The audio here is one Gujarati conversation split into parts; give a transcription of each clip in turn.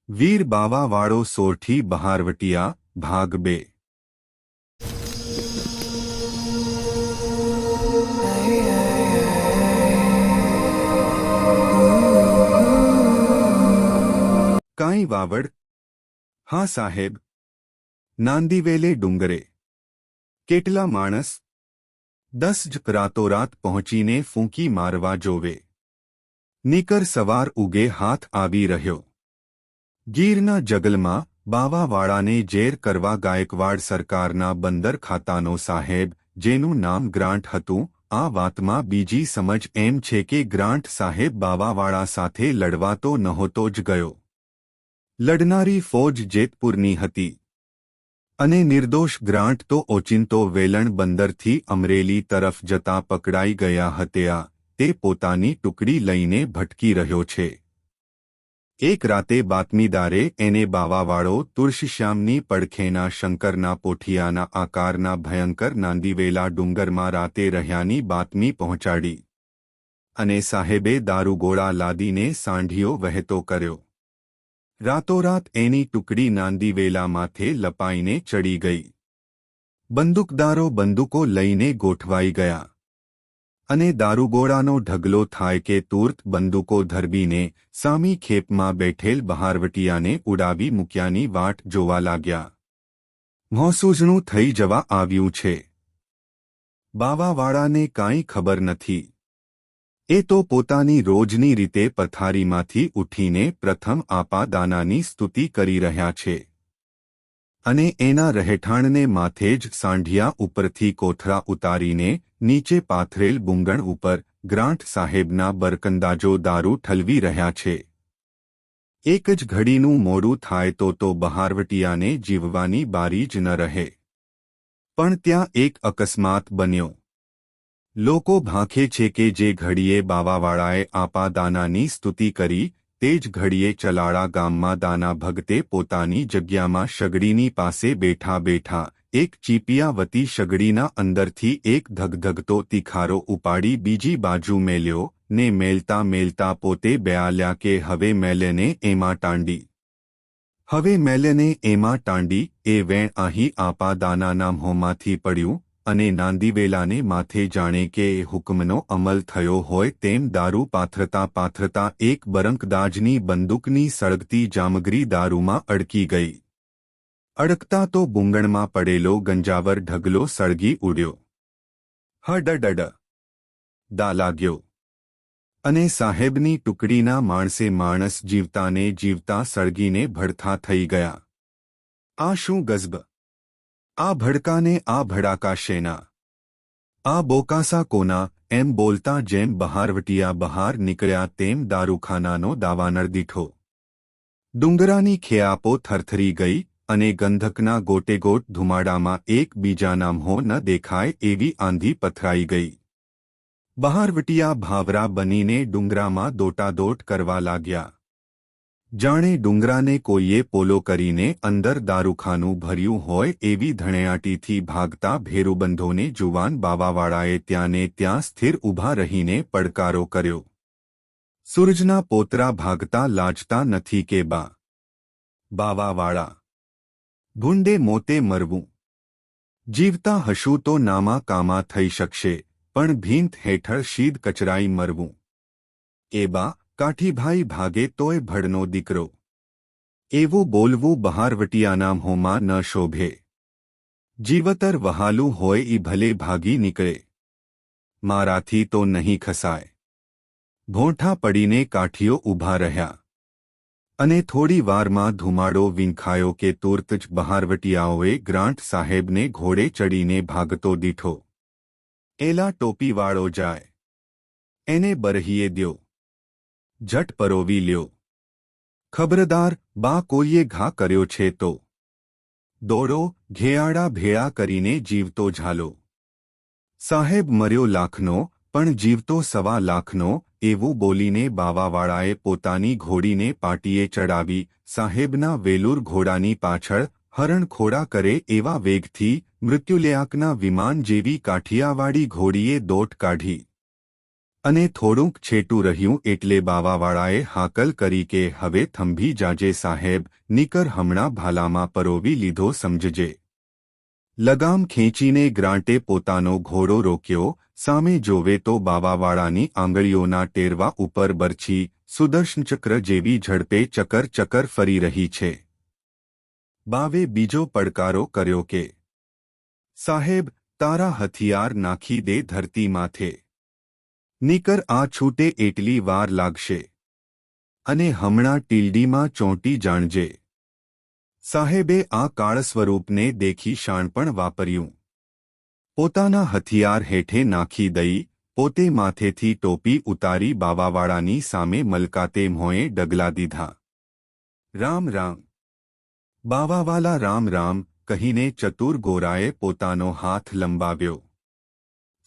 વીર બાવાવાળો સોરઠી બહારવટિયા ભાગ 2। કાંઈ વાવડ? હા સાહેબ। નાંદીવેલે ડુંગરે કેટલા માણસ? 10 જ રાતોરાત પહોંચીને ફૂંકી મારવા જોવે। નીકર સવાર ઉગે હાથ આવી રહ્યો। ગીરના જગલમાં બાવાવાળાને જેર કરવા ગાયકવાડ સરકારના બંદર ખાતાનો સાહેબ, જેનું નામ ગ્રાન્ટ હતું। આ વાતમાં બીજી સમજ એમ છે કે ગ્રાન્ટ સાહેબ બાવાવાળા સાથે લડવા તો નહોતો જ ગયો। લડનારી ફોજ જેતપુરની હતી અને નિર્દોષ ગ્રાન્ટ તો ઓચિંતો વેલણ બંદરથી અમરેલી તરફ જતા પકડાઈ ગયા હતા। તે પોતાની ટુકડી લઈને ભટકી રહ્યો છે। એક રાતે બાતમીદારે એને બાવાવાળો તુલસીશ્યામની પડખેના શંકરના પોઠિયાના આકારના ભયંકર નાંદીવેલા ડુંગરમાં રાતે રહ્યાની બાતમી પહોંચાડી અને સાહેબે દારૂગોળા લાદીને સાંઢિયો વહેતો કર્યો। રાતોરાત એની ટુકડી નાંદીવેલા માથે લપાઈને ચડી ગઈ। બંદૂકદારો બંદૂકો લઈને ગોઠવાઈ ગયા અને દારૂગોળાનો ઢગલો થાય કે તુર્ત બંદૂકો ધરબીને સામી ખેપમાં બેઠેલ બહારવટિયાને ઉડાવી મૂક્યાની વાટ જોવા લાગ્યા। મોંસૂજણું થઈ જવા આવ્યું છે। બાવાવાળાને કાંઈ ખબર નથી। એ તો પોતાની રોજની રીતે પથારીમાંથી ઉઠીને પ્રથમ આપા દાનાની સ્તુતિ કરી રહ્યા છે અને એના રહેઠાણને માથે જ સાંઢિયા ઉપરથી કોથળા ઉતારીને નીચે પાથરેલ બુંગણ ઉપર ગ્રાન્ટ સાહેબના બરકંદાજો દારૂ ઠલવી રહ્યા છે। એક જ ઘડીનું મોડું થાય તો બહારવટિયાને જીવવાની બારી જ ન રહે। પણ ત્યાં એક અકસ્માત બન્યો। લોકો ભાંખે છે કે જે ઘડીએ બાવાવાળાએ આપા દાનાની સ્તુતિ કરી તે જ ઘડીએ ચલાળા ગામમાં દાના ભગતે પોતાની જગ્યામાં શગડીની પાસે બેઠા બેઠા એક ચીપિયાવતી શગડીના અંદરથી એક ધગધગતો તીખારો ઉપાડી બીજી બાજુ મેલ્યો ને મેલતા મેલતા પોતે બ્યાલ્યા કે હવે મેલેને એમાં ટાંડી। હવે મેલેને એમાં ટાંડી એ વેણ અહીં આપા દાનાના મોંમાંથી પડ્યું અને નાંદીવેલાને માથે જાણે કે એ હુકમનો અમલ થયો હોય તેમ દારૂ પાથરતા પાથરતા એક બરંકદાજની બંદૂકની સળગતી જામગરી દારૂમાં અડકી ગઈ। અડકતા તો બુંગણમાં પડેલો ગંજાવર ઢગલો સળગી ઉડ્યો। હડડડ દા લાગ્યો અને સાહેબની ટુકડીના માણસે માણસ જીવતાને જીવતા સળગીને ભડથા થઈ ગયા। આ શું ગઝબ? આ ભડકાને આ ભડાકા શેના? આ બોકાસા કોના? એમ બોલતા જેમ બહારવટિયા બહાર નીકળ્યા તેમ દારૂખાનાનો દાવાનળ દીઠો। ડુંગરાની ખેઆપો થરથરી ગઈ અને ગંધકના ગોટેગોટ ધુમાડામાં એક બીજાના મોં ન દેખાય એવી આંધી પથરાઈ ગઈ। બહારવટિયા ભાવરા બનીને ડુંગરામાં દોટાદોટ કરવા લાગ્યા। જાણે ડુંગરાને કોઈએ પોલો કરીને અંદર દારૂખાનું ભર્યું હોય એવી ધણિયાટીથી ભાગતા ભેરુબંધોને જુવાન બાવાવાળાએ ત્યાંને ત્યાં સ્થિર ઊભા રહીને પડકારો કર્યો। સૂરજના પોતરા ભાગતા લાજતા નથી કે બા? બાવાવાળા ભૂંડે મોતે મરવું? જીવતા હશું તો નામા કામા થઈ શકશે, પણ ભીંત હેઠળ શીદ કચરાઈ મરવું? એ બા કાઠીભાઈ ભાગે તોય ભડનો દીકરો? એવું બોલવું બહારવટિયાના મોંમાં ન શોભે। જીવતર વહાલું હોય ઈ ભલે ભાગી નીકળે, મારાથી તો નહીં ખસાય। ભોંઠા પડીને કાઠીઓ ઊભા રહ્યા અને થોડી વારમાં ધુમાડો વિંખાયો કે તુર્ત જ બહારવટિયાઓએ ગ્રાન્ટ સાહેબને ઘોડે ચડીને ભાગતો દીઠો। એલા ટોપીવાળો જાય, એને બરહીએ દ્યો, ઝટ પરોવી લ્યો। ખબરદાર, બા કોઈએ ઘા કર્યો છે તો દોડો, ઘેયાડા ભેળા કરીને જીવતો ઝાલો। સાહેબ મર્યો લાખનો પણ જીવતો 1.25 લાખનો, એવું બોલીને બાવાવાળાએ પોતાની ઘોડીને પાટીએ ચડાવી સાહેબના વેલુર ઘોડાની પાછળ હરણખોડા કરે એવા વેગથી મૃત્યુલેયાકના વિમાન જેવી કાઠિયાવાડી ઘોડીએ દોટ કાઢી। અને થોડુંક છેટું રહ્યું એટલે બાવાવાળાએ હાકલ કરી કે હવે થંભી જાજે સાહેબ, નીકર હમણાં ભાલામાં પરોવી લીધો સમજજે. લગામ ખેંચીને ગ્રાન્ટે પોતાનો ઘોડો રોક્યો. સામે જોવે તો બાવાવાળાની આંગળીઓના ટેરવા ઉપર બરછી સુદર્શનચક્ર જેવી ઝડપે ચકર ચકર ફરી રહી છે. બાવે બીજો પડકારો કર્યો કે, સાહેબ, તારા હથિયાર નાખી દે ધરતી માથે. નીકર આ છૂટે એટલી વાર લાગશે. અને હમણાં ટીલડીમાં ચોંટી જાણજે. સાહેબે આ કાળ સ્વરૂપને દેખી શાણપણ વાપર્યું. પોતાના હથિયાર હેઠે નાખી દઈ પોતે માથેથી ટોપી ઉતારી બાવાવાળાની સામે મલકાતે મોંએ ડગલા દીધા. રામ રામ. બાવાવાલા રામ રામ કહીને ચતુર ગોરાએ પોતાનો હાથ લંબાવ્યો.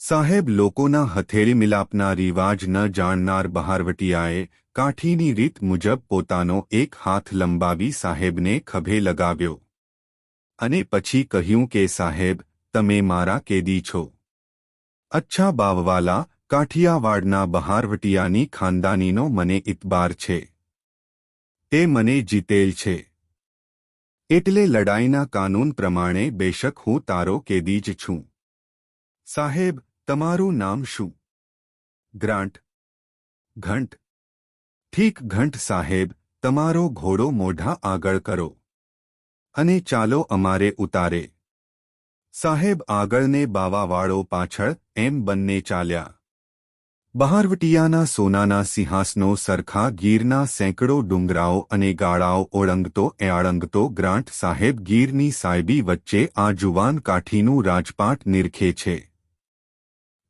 સાહેબ, લોકોના હથેળી મિલાપના રિવાજ ન જાણનાર બહારવટિયાએ કાઠીની રીત મુજબ પોતાનો એક હાથ લંબાવી સાહેબને ખભે લગાવ્યો. અને પછી કહ્યું કે સાહેબ, તમે મારા કેદી છો. અચ્છા બાવવાલા, કાઠિયાવાડના બહારવટિયાની ખાનદાનીનો મને ઇતબાર છે. તે મને જીતેલ છે. એટલે લડાઈના કાનૂન પ્રમાણે બેશક હું તારો કેદી જ છું. સાહેબ, તમારું નામ શું? ગ્રાન્ટ. ઘંટ. ઠીક ઘંટ સાહેબ, તમારો ઘોડો મોઢા આગળ કરો. અને ચાલો અમારે ઉતારે. સાહેબ આગળને બાવાવાળો પાછળ એમ બંને ચાલ્યા. બહારવટિયાના સોનાના સિંહાસનો સરખા ગીરના સેંકડો ડુંગરાઓ અને ગાળાઓ ઓળંગતો ગ્રાન્ટ સાહેબ ગીરની સાયબી વચ્ચે આ જુવાન કાઠીનું રાજપાટ નિરખે છે.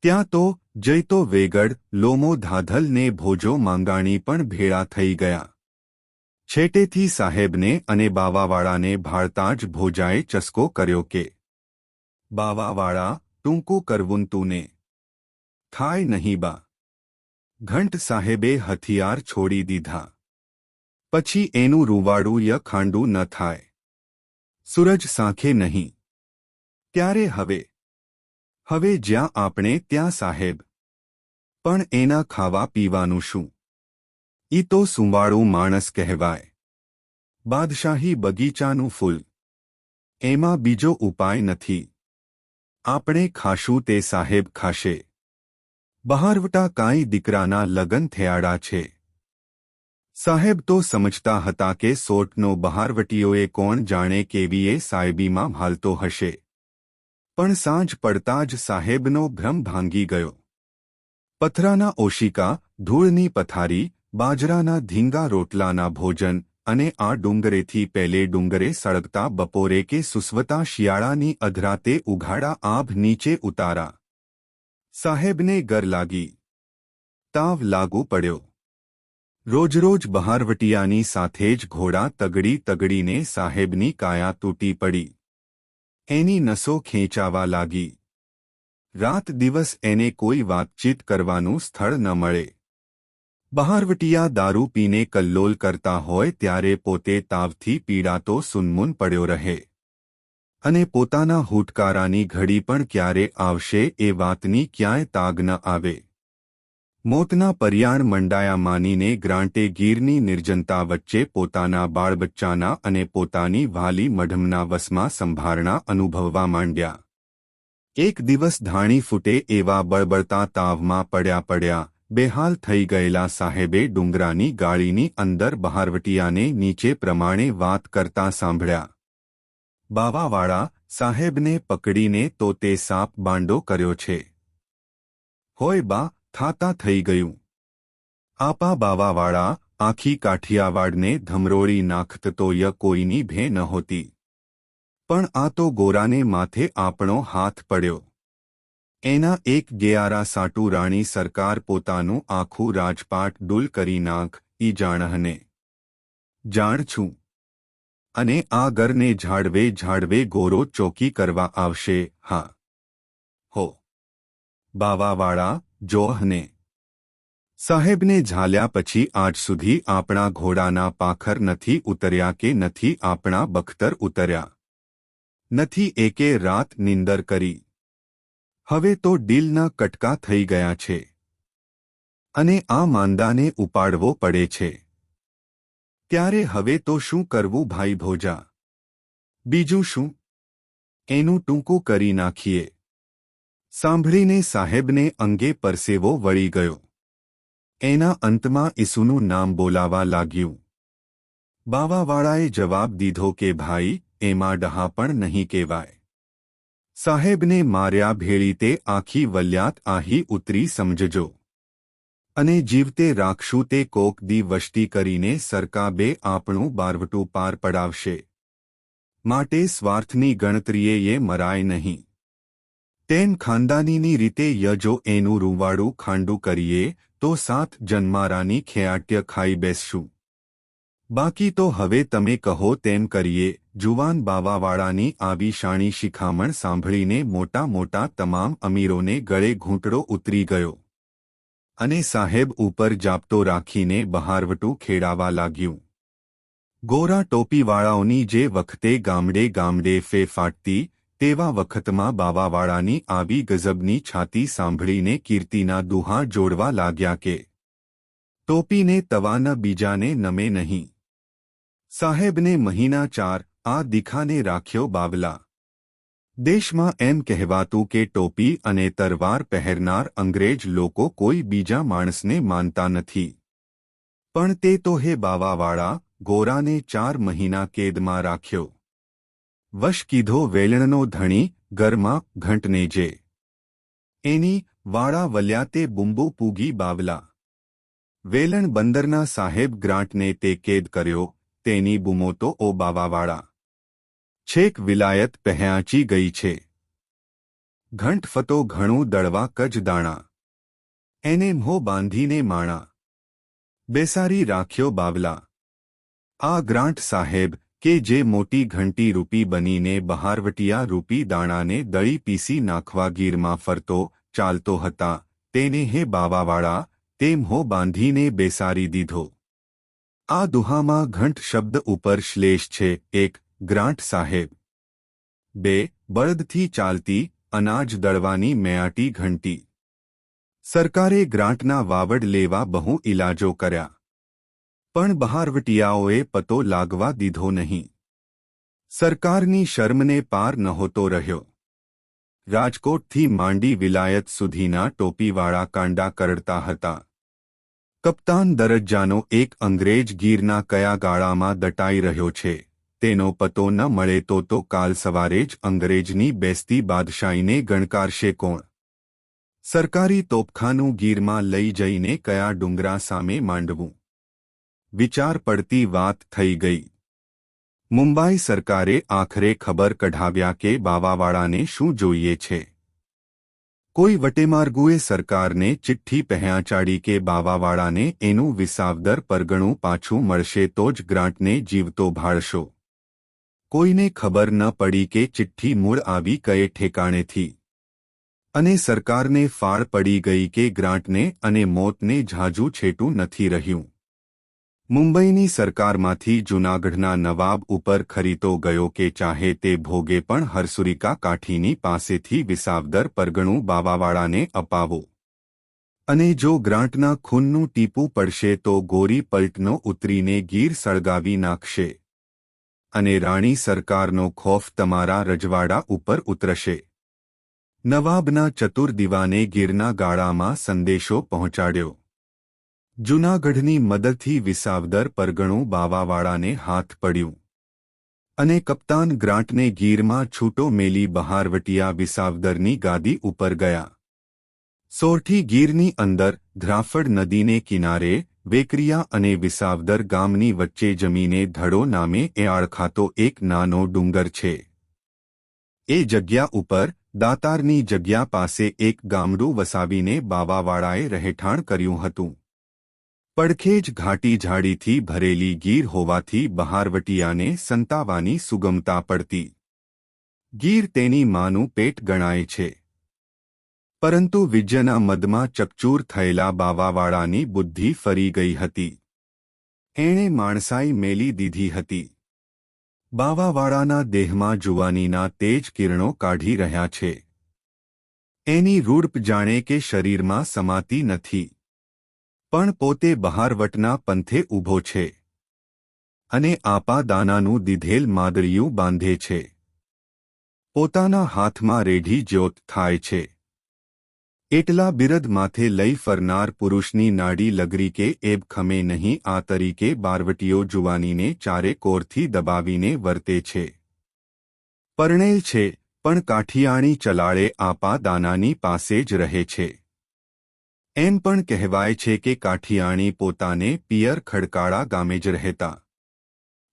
ત્યાં તો જયતો વેગડ, લોમો ધાધલ ને ભોજો માંગાણી પણ ભેળા થઈ ગયા. છેટેથી સાહેબને અને બાવાવાળાને ભાળતા જ ભોજાએ ચસ્કો કર્યો કે, બાવાવાળા, ટૂંકું કરવું તુને થાય નહીં બા. ઘંટ સાહેબે હથિયાર છોડી દીધા. પછી એનું રૂવાડું ય ખાંડું ન થાય. સૂરજ સાંખે નહીં. ત્યારે હવે જ્યાં આપણે ત્યાં સાહેબ. પણ એના ખાવા પીવાનું શું? ઈ તો સુંવાળું માણસ કહેવાય. બાદશાહી બગીચાનું ફૂલ. એમાં બીજો ઉપાય નથી. આપણે ખાશું તે સાહેબ ખાશે. બહારવટા કાંઈ દીકરાના લગન થયાડા છે. સાહેબ તો સમજતા હતા કે સોટનો બહારવટીઓએ કોણ જાણે કેવીએ સાયબીમાં હાલતો હશે. પણ સાંજ પડતા જ સાહેબનો ભ્રમ ભાંગી ગયો. પથરાના ઓશિકા, ધૂળની પથારી, બાજરાના ધીંગા રોટલાના ભોજન અને આ ડુંગરેથી પેલે ડુંગરે સળગતા બપોરે કે સુસવતા શિયાળાની અધરાતે ઉઘાડા આભ નીચે ઉતારા. સાહેબને ગર લાગી. તાવ લાગુ પડ્યો. રોજ બહારવટિયાની સાથે જ ઘોડા તગડીને સાહેબની કાયા તૂટી પડી. એની નસો ખેંચાવા લાગી. રાત દિવસ એને કોઈ વાતચીત કરવાનું સ્થળ ન મળે. બહારવટિયા દારૂ પીને કલ્લોલ કરતા હોય ત્યારે પોતે તાવથી પીડાતો સુનમુન પડ્યો રહે. અને પોતાના હુટકારાની ઘડી પણ ક્યારે આવશે એ વાતની ક્યાંય તાગ ન આવે. મોતના પર્યાણ મંડાયા માનીને ગ્રાન્ટે ગીરની નિર્જનતા વચ્ચે પોતાના બાળબચ્ચાના અને પોતાની વાલી મઢમના વસમાં સંભારણા અનુભવવા માંડ્યા. એક દિવસ ધાણી ફૂટે એવા બળબળતા તાવમાં પડ્યા બેહાલ થઈ ગયેલા સાહેબે ડુંગરાની ગાળીની અંદર બહારવટિયાને નીચે પ્રમાણે વાત કરતા સાંભળ્યા. બાવાવાળા, સાહેબને પકડીને તો તે સાપ બાંડો કર્યો છે. હોય બા, થાતા થઈ ગયું. આપા બાવાવાળા, આખી કાઠિયાવાડને ધમરોળી નાખત તો ય કોઈની ભે નહોતી. પણ આ તો ગોરાને માથે આપણો હાથ પડ્યો. એના એક ગેયારા સાટુ રાણી સરકાર પોતાનું આખું રાજપાટ ડૂલ કરી નાખ, ઈ જાણહને. જાણ છું. અને આ ગરને ઝાડવે ગોરો ચોકી કરવા આવશે. હા. હો. બાવાવાળા, જોહને. સાહેબને ઝાલ્યા પછી આજ સુધી આપણા ઘોડાના પાખર નથી ઉતર્યા કે નથી આપણા બખ્તર ઉતર્યા. નથી એકે રાત નિંદર કરી. હવે તો ડીલના કટકા થઈ ગયા છે. અને આ માંદાને ઉપાડવો પડે છે. ત્યારે હવે તો શું કરવું ભાઈ ભોજા? બીજું શું? એનું ટૂંકું કરી નાખીએ. સાંભળીને સાહેબને અંગે પરસેવો વળી ગયો. એના અંતમાં ઈસુનું નામ બોલાવા લાગ્યું. બાવાવાળાએ જવાબ દીધો કે ભાઈ, એમાં ડહા પણ નહીં કહેવાય. સાહેબને માર્યા ભેળી તે આખી વલ્યાત આહી ઉતરી સમજજો. અને જીવતે રાખશું તે કોક દી વષ્ટી કરીને સરકાબે આપણું બારવટું પાર પડાવશે. માટે સ્વાર્થની ગણતરીએ એ મરાય નહીં. તેમ ખાનદાનીની રીતે યજો એનું રૂવાડું ખાંડું કરીએ તો 7 જન્મારાની ખેયાટ્ય ખાઈ બેસશું. બાકી તો હવે તમે કહો તેમ કરીએ. જુવાન બાવાવાળાની આવી શાણી શિખામણ સાંભળીને મોટા મોટા તમામ અમીરોને ગળે ઘૂંટડો ઉતરી ગયો. અને સાહેબ ઉપર જાપતો રાખીને બહારવટું ખેડાવા લાગ્યું. ગોરા ટોપીવાળાઓની જે વખતે ગામડે ગામડે ફે ફાટતી, તેવા વખતમાં બાવાવાળાની આવી ગજબની છાતી સાંભળીને કીર્તિના દુહા જોડવા લાગ્યા કે ટોપીને તવાન બીજાને નમે નહીં. સાહેબને મહિના 4 આ દીખાને રાખ્યો બાવલા. દેશમાં એમ કહેવાતું કે ટોપી અને તરવાર પહેરનાર અંગ્રેજ લોકો કોઈ બીજા માણસને માનતા નથી. પણ તે તો હે બાવાવાળા ગોરાને 4 મહિના કેદમાં રાખ્યો. વશ કીધો વેલણનો ધણી, ઘરમાં ઘંટને જે. એની વાળા વલ્યાતે બુંબુ પૂગી બાવલા. વેલણ બંદરના સાહેબ ગ્રાન્ટને તે કેદ કર્યો. તેની બૂમો તો ઓ બાવાવાળા, છેક વિલાયત પહેયાંચી ગઈ છે. ઘંટ ફતો ઘણું દળવા કજ દાણા. એને મોં બાંધીને માણા. બેસારી રાખ્યો બાવલા. આ ગ્રાન્ટ સાહેબ કે જે મોટી ઘંટી રૂપી બનીને બહારવટિયા રૂપી દાણાને દળી પીસી નાખવા ગીરમાં ફરતો ચાલતો હતા, તેને હે બાવાવાળા તેમ હો બાંધીને બેસારી દીધો. આ દુહામાં ઘંટ શબ્દ ઉપર શ્લેષ છે. 1 ગ્રાન્ટ સાહેબ. 2 બળદથી ચાલતી અનાજ દળવાની મેયાટી ઘંટી. સરકારે ગ્રાન્ટના વાવડ લેવા બહુ ઇલાજો કર્યા, પણ બહારવટિયાઓએ પતો લાગવા દીધો નહીં. સરકારની શર્મને પાર નહોતો રહ્યો. રાજકોટથી માંડી વિલાયત સુધીના ટોપીવાળા કાંડા કરડતા હતા. કપ્તાન દરજ્જાનો એક અંગ્રેજ ગીરના કયા ગાળામાં દટાઈ રહ્યો છે, તેનો પતો ન મળે તો કાલ સવારે જ અંગ્રેજની બેસતી બાદશાહીને ગણકારશે કોણ? સરકારી તોપખાનું ગીરમાં લઈ જઈને કયા ડુંગરા સામે માંડવું? વિચાર પડતી વાત થઈ ગઈ. મુંબઈ સરકારે આખરે ખબર કઢાવ્યા કે બાવાવાળાને શું જોઈએ છે. કોઈ વટેમાર્ગુએ સરકારને ચિઠ્ઠી પહેંચાડી કે બાવાવાળાને એનું વિસાવદર પરગણું પાછું મળશે તો જ ગ્રાન્ટને જીવતો ભાળશો. કોઈને ખબર ન પડી કે ચિઠ્ઠી મૂળ આવી કયે ઠેકાણેથી. અને સરકારને ફાળ પડી ગઈ કે ગ્રાન્ટને અને મોતને ઝાઝું છેટું નથી રહ્યું. મુંબઈની સરકારમાંથી જૂનાગઢના નવાબ ઉપર ખરીતો ગયો કે ચાહે તે ભોગે પણ હરસુરિકા કાઠીની પાસેથી વિસાવદર પરગણું બાવાવાળાને અપાવો. અને જો ગ્રાન્ટના ખૂનનું ટીપું પડશે તો ગોરી પલટનો ઉતરીને ગીર સળગાવી નાખશે. અને રાણી સરકારનો ખોફ તમારા રજવાડા ઉપર ઉતરશે. નવાબના ચતુર દીવાને ગીરના ગાળામાં સંદેશો પહોંચાડ્યો. જૂનાગઢની મદદથી વિસાવદર પરગણું બાવાવાળાને હાથ પડ્યું. અને કપ્તાન ગ્રાન્ટને ગીરમાં છૂટો મેલી બહારવટિયા વિસાવદરની ગાદી ઉપર ગયા. સોરઠી ગીરની અંદર ધ્રાફડ નદીને કિનારે વેકરિયા અને વિસાવદર ગામની વચ્ચે જમીને ધડો નામે એઆળ ખાતો એક નાનો ડુંગર છે. એ જગ્યા ઉપર દાતારની જગ્યા પાસે એક ગામડું વસાવીને બાવાવાળાએ રહેઠાણ કર્યું હતું. પડખે જ ઘાટી ઝાડીથી ભરેલી ગીર હોવાથી બહારવટિયાને સંતાવાની સુગમતા પડતી. ગીર તેની માનું પેટ ગણાય છે. પરંતુ વિજ્યના મદમાં ચકચૂર થયેલા બાવાવાળાની બુદ્ધિ ફરી ગઈ હતી. એણે માણસાઈ મેલી દીધી હતી. બાવાવાળાના દેહમાં જુવાનીના તેજ કિરણો કાઢી રહ્યા છે. એની રૂડપ જાણે કે શરીરમાં સમાતી નથી. પણ પોતે બહારવટના પંથે ઊભો છે અને આપા દાનાનું દીધેલ માદળિયું બાંધે છે. પોતાના હાથમાં રેઢી જ્યોત થાય છે. એટલા બિરદ માથે લઈ ફરનાર પુરુષની નાડી લગરી કે એબ ખમે નહીં, આ તરીકે બારવટીઓ જુવાનીને ચારે કોરથી દબાવીને વર્તે છે. પરણેલ છે, પણ કાઠિયાણી ચલાળે આપા દાનાની પાસે જ રહે છે. એમ પણ કહેવાય છે કે કાઠિયાણી પોતાને પિયર ખડકાળા ગામે જ રહેતા.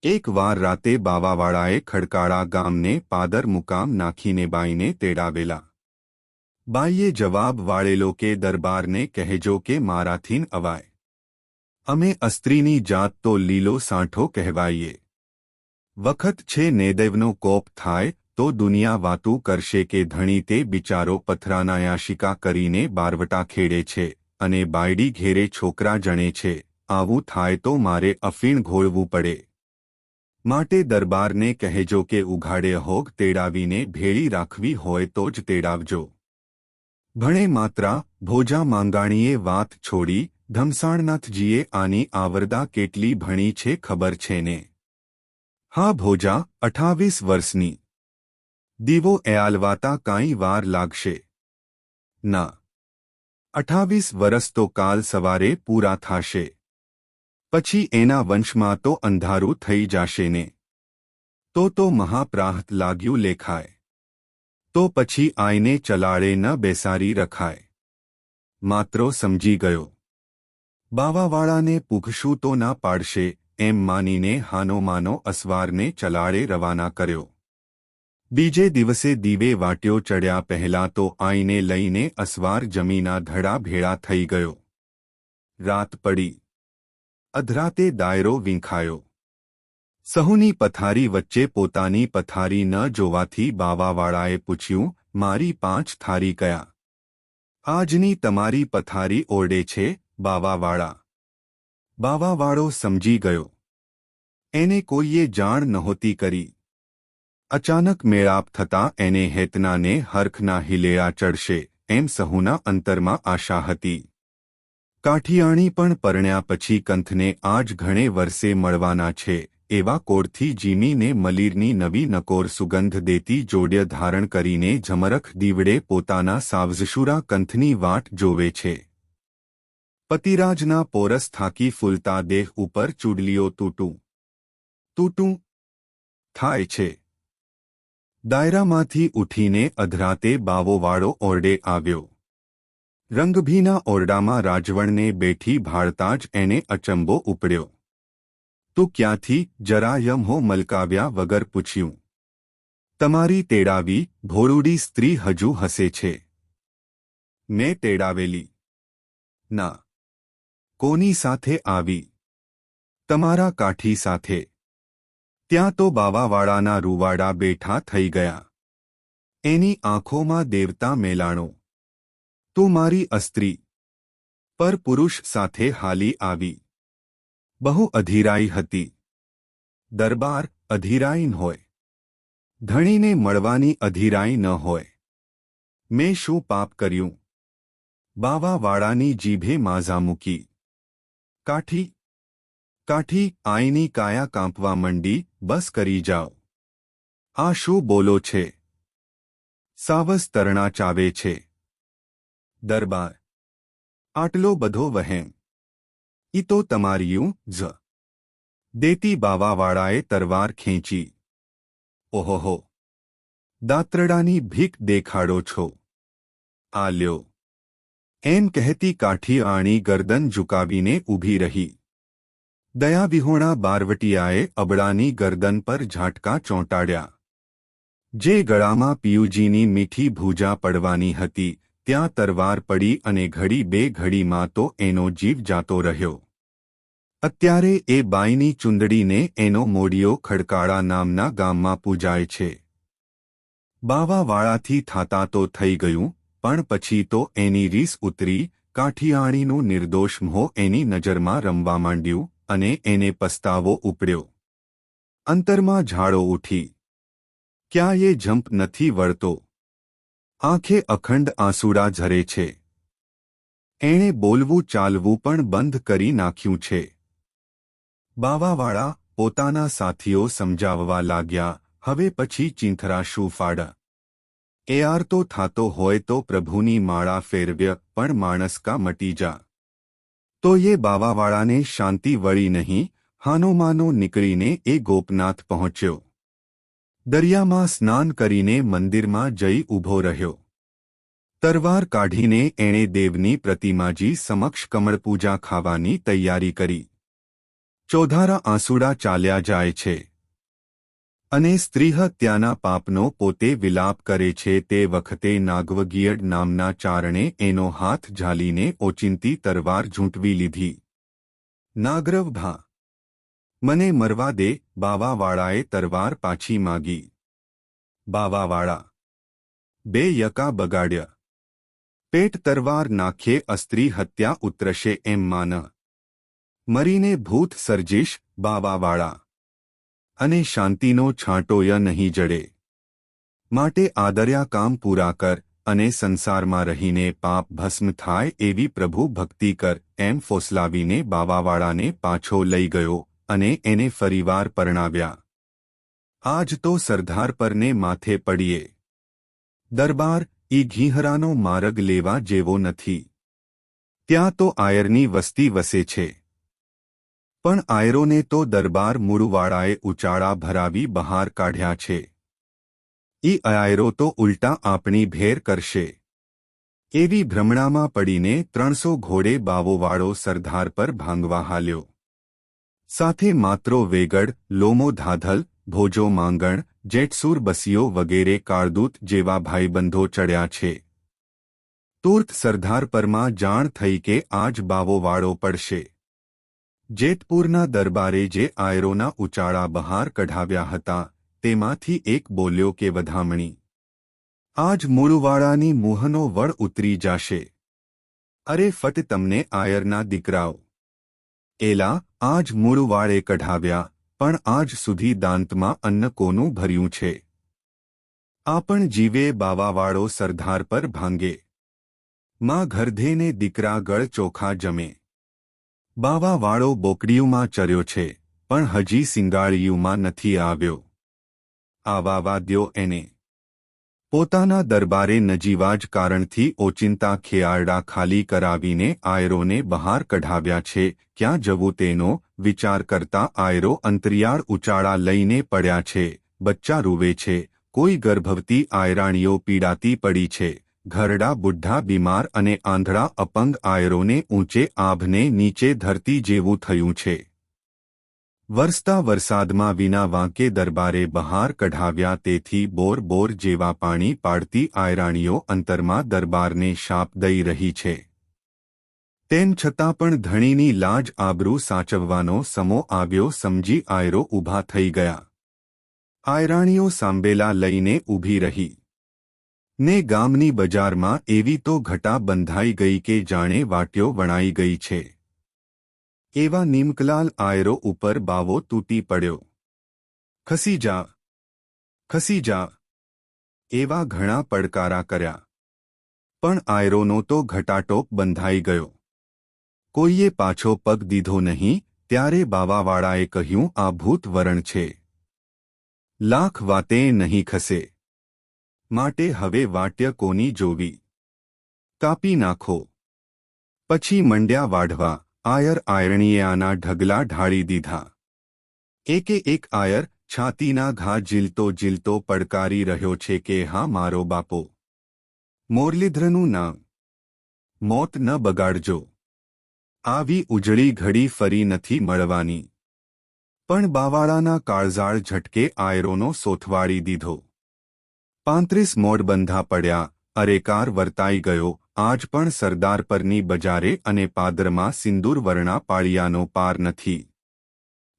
એક વાર રાતે બાવાવાળાએ ખડકાળા ગામને પાદર મુકામ નાખીને બાઈને તેડાવેલા. બાઈએ જવાબ વાળેલો કે દરબારને કહેજો કે મારાથીન અવાય. અમે અસ્ત્રીની જાત તો લીલો સાંઠો કહેવાઈએ. વખત છે નેદેવનો કોપ થાય તો દુનિયા વાતું કરશે કે ધણી તે બિચારો પથરાનાયાશિકા કરીને બારવટા ખેડે છે અને બાયડી ઘેરે છોકરા જણે છે. આવું થાય તો મારે અફીણ ઘોળવું પડે. માટે દરબારને કહેજો કે ઉઘાડે હોગ તેડાવીને ભેળી રાખવી હોય તો જ તેડાવજો. ભણે માત્રા ભોજા માંગાણીએ વાત છોડી, ધમસાણનાથજીએ આની આવરદા કેટલી ભણી છે ખબર છે ને? હા ભોજા, 28 વર્ષની. દીવો એઆલવાતા કાંઈ વાર લાગશે? ના, 28 વરસ તો કાલ સવારે પૂરા થાશે. પછી એના વંશમાં તો અંધારું થઈ જાશે ને? તો મહાપ્રાહત લાગ્યું લેખાય. તો પછી આઈને ચલાળે ન બેસારી રખાય. માત્રો સમજી ગયો. બાવાવાળાને પૂછશું તો ના પાડશે એમ માનીને હાનોમાનો અસવારને ચલાળે રવાના કર્યો. બીજે દિવસે દીવે વાટ્યો ચડ્યા પહેલા તો આઈને લઈને અસવાર જમીના ધડા ભેળા થઈ ગયો. રાત પડી. અધરાતે દાયરો વીંખાયો. સહુની પથારી વચ્ચે પોતાની પથારી ન જોવાથી બાવાવાળાએ પૂછ્યું, મારી 5 થારી કયા? આજની તમારી પથારી ઓરડે છે, બાવાવાળા. બાવાવાળો સમજી ગયો. એને કોઈએ જાણ નહોતી કરી. અચાનક મેળાપ થતાં એને હેતનાને હરખના હિલેળા ચડશે એમ સહુના અંતરમાં આશા હતી. કાઠિયાણી પણ પરણ્યા પછી કંથને આજ ઘણે વર્ષે મળવાના છે એવા કોળથી જીમીને મલીરની નવી નકોર સુગંધ દેતી જોડ્ય ધારણ કરીને ઝમરખ દીવડે પોતાના સાવજશુરા કંથની વાટ જોવે છે. પતિરાજના પોરસ થાકી ફૂલતા દેહ ઉપર ચૂડલીઓ તૂટું થાય છે. દાયરામાંથી ઉઠીને અધરાતે બાવોવાળો ઓરડે આવ્યો. રંગભીના ઓરડામાં રાજવણને બેઠી ભાળતા જ એને અચંબો ઉપડ્યો. તું ક્યાંથી? જરા યમહો મલકાવ્યા વગર પૂછ્યું. તમારી તેડાવી ભોળુડી સ્ત્રી હજુ હસે છે. મેં તેડાવેલી? ના. કોની સાથે આવી? તમારા કાઠી સાથે. ત્યાં તો બાવાવાળાના રૂવાડા બેઠા થઈ ગયા. એની આંખોમાં દેવતા મેલાણો. તું મારી અસ્ત્રી પર પુરુષ સાથે હાલી આવી. બહુ અધીરાઈ હતી. દરબાર અધીરાઈ ન હોય. ધણીને મળવાની અધીરાઈ ન હોય. મેં શું પાપ કર્યું? બાવાવાળાની જીભે માઝા મૂકી. કાઠી આઈની કાયા કાંપવા મંડી. બસ કરી જાઓ. આ શું બોલો છે? સાવસ તરણા ચાવે છે. દરબાર આટલો બધો વહેમ? ઈ તો તમારીયું જ. દેતી બાવાવાળાએ તરવાર ખેંચી. ઓહોહો, દાત્રડાની ભીખ દેખાડો છો. આ લ્યો. એમ કહેતી કાઠિયાણી ગરદન ઝુકાવીને ઊભી રહી. દયાવિહોણા બારવટિયાએ અબળાની ગરદન પર ઝાટકા ચોંટાડ્યા. જે ગળામાં પિયુજીની મીઠી ભૂજા પડવાની હતી ત્યાં તરવાર પડી અને ઘડી બે ઘડીમાં તો એનો જીવ જાતો રહ્યો. અત્યારે એ બાઈની ચૂંદડીને એનો મોડિયો ખડકાળા નામના ગામમાં પૂજાય છે. બાવાવાળાથી થાતા તો થઈ ગયું, પણ પછી તો એની રીસ ઉતરી. કાઠિયાણીનું નિર્દોષ મોહ એની નજરમાં રમવા માંડ્યું અને એને પસ્તાવો ઉપડ્યો. અંતરમાં ઝાડો ઉઠી. ક્યાંય જંપ નથી વળતો. આંખે અખંડ આંસુડા ઝરે છે. એણે બોલવું ચાલવું પણ બંધ કરી નાખ્યું છે. બાવાવાળા પોતાના સાથીઓ સમજાવવા લાગ્યા, હવે પછી ચીંથરા શું ફાડ? યાર તો થાતો હોય તો પ્રભુની માળા ફેરવ્ય પણ માણસ કા મટી જા. તો એ બાવાવાળાને શાંતિ વળી નહીં. હાનોમાનો નીકળીને એ ગોપનાથ પહોંચ્યો. દરિયામાં સ્નાન કરીને મંદિરમાં જઈ ઊભો રહ્યો. તરવાર કાઢીને એણે દેવની પ્રતિમાજી સમક્ષ કમળપૂજા ખાવાની તૈયારી કરી. ચોધારા આંસુડા ચાલ્યા જાય છે અને સ્ત્રીહત્યાના પાપનો પોતે વિલાપ કરે છે. તે વખતે નાગવગીયડ નામના ચારણે એનો હાથ ઝાલીને ઓચિંતી તરવાર ઝૂંટવી લીધી. નાગરવ ભા, મને મરવા દે. બાવાવાળાએ તરવાર પાછી માગી. બાવાવાળા, બે યકા બગાડ્યા. પેટ તરવાર નાખ્યે અસ્ત્રી હત્યા ઉતરશે એમ માન. મરીને ભૂત સર્જીશ બાવાવાળા, અને શાંતિનો છાંટોય નહીં જડે. માટે આદર્યા કામ પૂરા કર અને સંસારમાં રહીને પાપ ભસ્મ થાય એવી પ્રભુ ભક્તિ કર એમ ફોસલાવીને બાવાવાળાને પાછો લઈ ગયો અને એને ફરીવાર પરણાવ્યા. આજ તો સરદાર પરને માથે પડીએ. દરબાર ઈ ઘીહરાનો માર્ગ લેવા જેવો નથી. ત્યાં તો આયરની વસ્તી વસે છે. પણ આયરોને તો દરબાર મૂળવાળાએ ઉચાળા ભરાવી બહાર કાઢ્યા છે. ઈ આયરો તો ઉલટા આપણી ભેર કરશે. એવી ભ્રમણામાં પડીને 300 ઘોડે બાવોવાળો સરદાર પર ભાંગવા હાલ્યો. સાથે માત્રો વેગડ, લોમો ધાધલ, ભોજો માંગણ, જેટસુર બસીઓ વગેરે કાળદૂત જેવા ભાઈબંધો ચડ્યા છે. તુર્ત સરદાર પરમાં જાણ થઈ કે આજ બાવોવાળો પડશે. જેતપુરના દરબારે જે આયરોના ઉચાળા બહાર કઢાવ્યા હતા તેમાંથી એક બોલ્યો કે વધામણી, આજ મૂળવાળાની મુહનો વળ ઉતરી જાશે. અરે ફટ તમને આયરના દીકરાઓ! એલા, આજ મૂળવાળે કઢાવ્યા, પણ આજ સુધી દાંતમાં અન્ન કોનું ભર્યું છે? આ પણ જીવે બાવાવાળો સરદાર પર ભાંગે. માં ઘરધેને દીકરા ગળ ચોખા જમે. બાવાવાળો બોકડીયુંમાં ચર્યો છે, પણ હજી સિંગાળીયુંમાં નથી આવ્યો. આવા વાદ્યો એને. પોતાના દરબારે નજીવા જ કારણથી ઓચિંતા ખેયારડા ખાલી કરાવીને આયરોને બહાર કઢાવ્યા છે. ક્યાં જવું તેનો વિચાર કરતા આયરો અંતરિયાળ ઉચાળા લઈને પડ્યા છે. બચ્ચા રૂવે છે. કોઈ ગર્ભવતી આયરાણીઓ પીડાતી પડી છે. ઘરડા બુઢ્ઢા બીમાર અને આંધળા અપંગ આયરોને ઊંચે આભને નીચે ધરતી જેવું થયું છે. વરસતા વરસાદમાં વિના વાંકે દરબારે બહાર કઢાવ્યા. તેથી બોર બોર જેવા પાણી પાડતી આયરાણીઓ અંતરમાં દરબારને શાપ દઈ રહી છે. તેમ છતાં પણ ધણીની લાજ આબરૂ સાચવવાનો સમો આવ્યો સમજી આયરો ઊભા થઈ ગયા. આયરાણીઓ સાંભેલા લઈને ઊભી રહી. ને ગામની બજારમાં એવી તો ઘટા બંધાઈ ગઈ કે જાણે વાટ્યો વણાઈ ગઈ છે. એવા નિમકલાલ આયરો ઉપર બાવો તૂટી પડ્યો. ખસી જા, ખસી જા, એવા ઘણા પડકારા કર્યા. પણ આયરોનો તો ઘટાટોપ બંધાઈ ગયો. કોઈએ પાછો પગ દીધો નહીં. ત્યારે બાવાવાળાએ કહ્યું, આ ભૂત વરણ છે. લાખ વાતે નહીં ખસે. માટે હવે વાટ્ય કોની જોવી? કાપી નાખો. પછી મંડ્યા વાઢવા. આયર આયરણીએ આના ઢગલા ઢાળી દીધા. એકે એક આયર છાતીના ઘા ઝીલતો ઝીલતો પડકારી રહ્યો છે કે હા મારો બાપો, મોરલીધરનું નામ, મોત ન બગાડજો. આવી ઉજળી ઘડી ફરી નથી મળવાની. પણ બાવાળાના કાળઝાળ ઝટકે આયરોનો સોથવાળી દીધો. 35 મોડ બંધા પડ્યા. અરેકાર વર્તાઈ ગયો. આજ પણ સરદાર પરની બજારે અને પાદરમાં સિંદૂર વર્ણા પાળિયાનો પાર નથી.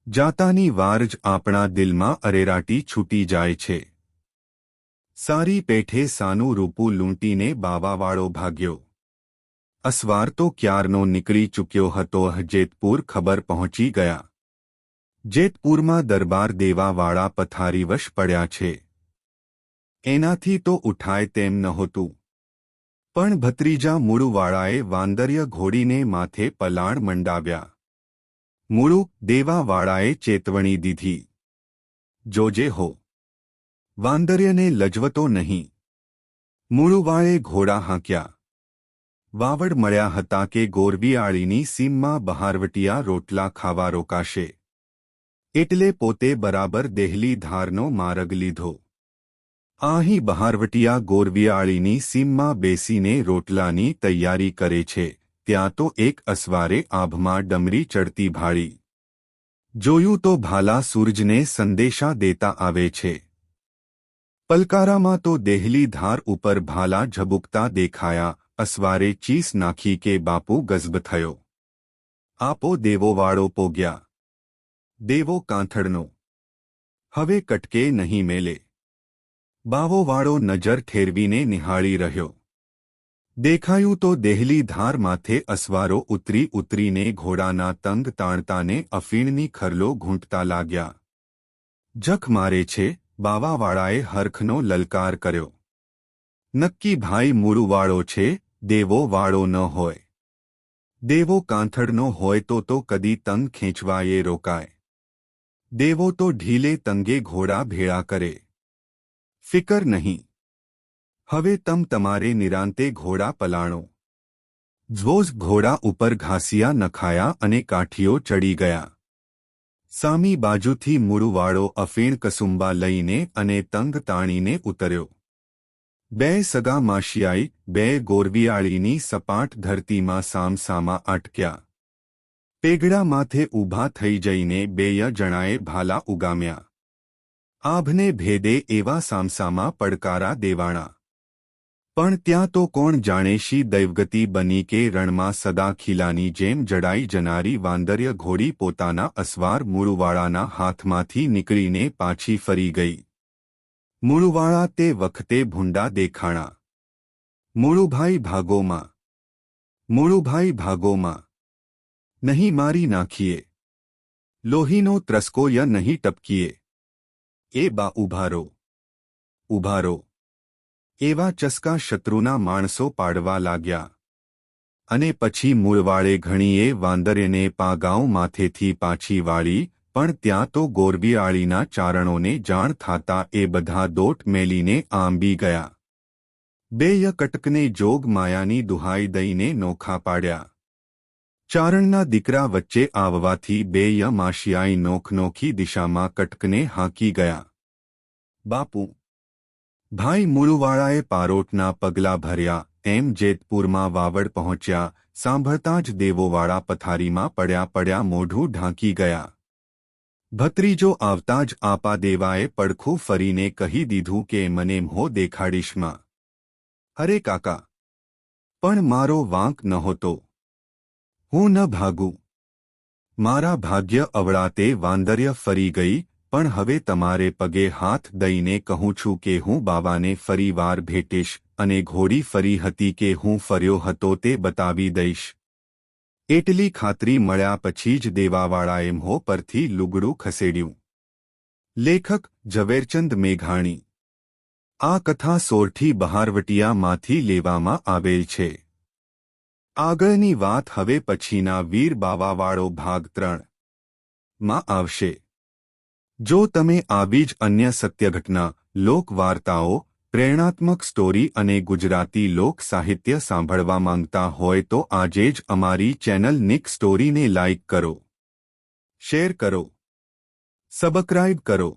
જાતાની વાર જ આપણા દિલમાં અરેરાટી છૂટી જાય છે. સારી પેઠે સાનું રૂપું લૂંટીને બાવાવાળો ભાગ્યો. અસવાર તો ક્યારનો નીકળી ચૂક્યો હતો. જેતપુર ખબર પહોંચી ગયા. જેતપુરમાં દરબાર દેવાવાળા પથારીવશ પડ્યા છે. એનાથી તો ઉઠાય તેમ નહોતું. પણ ભત્રીજા મૂળુવાળાએ વાંદર્ય ઘોડીને માથે પલાણ મંડાવ્યા. મૂળુ દેવાવાળાએ ચેતવણી દીધી. જોજે હો, વાંદર્યને લજવતો નહીં. મૂળુવાળે ઘોડા હાંક્યા. વાવડ મળ્યા હતા કે ગોરવિયાળીની સીમમાં બહારવટિયા રોટલા ખાવા રોકાશે. એટલે પોતે બરાબર દેહલી ધારનો માર્ગ લીધો. અહીં બહારવટિયા ગોરવિયાળીની સીમમાં બેસીને રોટલાની તૈયારી કરે છે, ત્યાં તો એક અસવારે આભમાં ડમરી ચડતી ભાળી. જોયું તો ભાલા સૂરજને સંદેશા દેતા આવે છે. પલકારામાં તો દેહલી ધાર ઉપર ભાલા ઝબુકતા દેખાયા. અસવારે ચીસ નાખી કે બાપુ ગઝબ થયો. આપો દેવોવાળો પોગ્યા. દેવો કાંથડનો હવે કટકે નહીં મેલે. બાવોવાળો નજર ઠેરવીને નિહાળી રહ્યો. દેખાયું તો દેહલી ધાર માથે અસવારો ઉતરીને ઘોડાના તંગ તાણતાને અફીણની ખરલો ઘૂંટતા લાગ્યા. જખ મારે છે, બાવાવાળાએ હરખનો લલકાર કર્યો. નક્કી ભાઈ મૂળુવાળો છે, દેવો વાળો ન હોય. દેવો કાંથડનો હોય તો કદી તંગ ખેંચવાયે રોકાય. દેવો તો ઢીલે તંગે ઘોડા ભેળા કરે. ફિકર નહીં. હવે તમારે નિરાંતે ઘોડા પલાણો. જ્વોઝ ઘોડા ઉપર ઘાસિયા નખાયા અને કાઠીઓ ચડી ગયા. સામી બાજુથી મૂળુવાળો અફીણ કસુંબા લઈને અને તંગ તાણીને ઉતર્યો. બે સગા માશિયાઈ બે ગોરવિયાળીની સપાટ ધરતીમાં સામસામા અટક્યા. પેગડા માથે ઊભા થઈ જઈને બેય જણાએ ભાલા ઉગામ્યા. આભને ભેદે એવા સામસામા પડકારા દેવાણા. પણ ત્યાં તો કોણ જાણે શી દૈવગતિ બની કે રણમાં સદા ખીલાની જેમ જડાઈ જનારી વાંદર્ય ઘોડી પોતાના અસવાર મૂળુવાળાના હાથમાંથી નીકળીને પાછી ફરી ગઈ. મૂળુવાળા તે વખતે ભૂંડા દેખાણા. મૂળુભાઈ ભાગોમાં, મૂળુભાઈ ભાગોમાં. નહીં મારી નાખીએ. લોહીનો ત્રસકો ય નહીં ટપકીએ. એ બા ઉભારો, ઉભારો. એવા ચસકા શત્રુના માણસો પાડવા લાગ્યા. અને પછી મૂળવાળે ઘણીએ વાંદર્યને પાગાઉ માથેથી પાછી વાળી. પણ ત્યાં તો ગોરવિયાળીના ચારણોને જાણ થાતા એ બધા દોટ મેલીને આંબી ગયા. બેય કટકને જોગ માયાની દુહાઈ દઈને નોખા પાડ્યા. ચારણના દીકરા વચ્ચે આવવાથી બેય માશિયાઈ નોખનોખી દિશામાં કટકને હાંકી ગયા. બાપુ, ભાઈ મૂળુવાળાએ પારોટના પગલાં ભર્યા એમ જેતપુરમાં વાવડ પહોંચ્યા. સાંભળતા જ દેવોવાળા પથારીમાં પડ્યા મોઢું ઢાંકી ગયા. ભત્રીજો આવતા જ આપા દેવાએ પડખું ફરીને કહી દીધું કે મને મોહ દેખાડીશમાં. અરે કાકા, પણ મારો વાંક નહોતો. હું ન ભાગું. મારા ભાગ્ય અવળાતે વાંદર્ય ફરી ગઈ. પણ હવે તમારે પગે હાથ દઈને કહું છું કે હું બાવાને ફરી વાર ભેટીશ અને ઘોડી ફરી હતી કે હું ફર્યો હતો તે બતાવી દઈશ. એટલી ખાતરી મળ્યા પછી જ દેવાવાળાએ મોં પરથી લુગડું ખસેડ્યું. લેખક ઝવેરચંદ મેઘાણી. આ કથા સોરઠી બહારવટિયામાંથી લેવામાં આવેલ છે. આગળની વાત હવે પછીના વીર બાવાવાળો ભાગ 3 માં આવશે. જો તમે આવી જ અન્ય સત્યઘટના, લોકવાર્તાઓ, પ્રેરણાત્મક સ્ટોરી અને ગુજરાતી લોક સાહિત્ય સાંભળવા માંગતા હોય તો આજે જ અમારી ચેનલ નિક સ્ટોરીને લાઇક કરો, શેર કરો, સબસ્ક્રાઇબ કરો.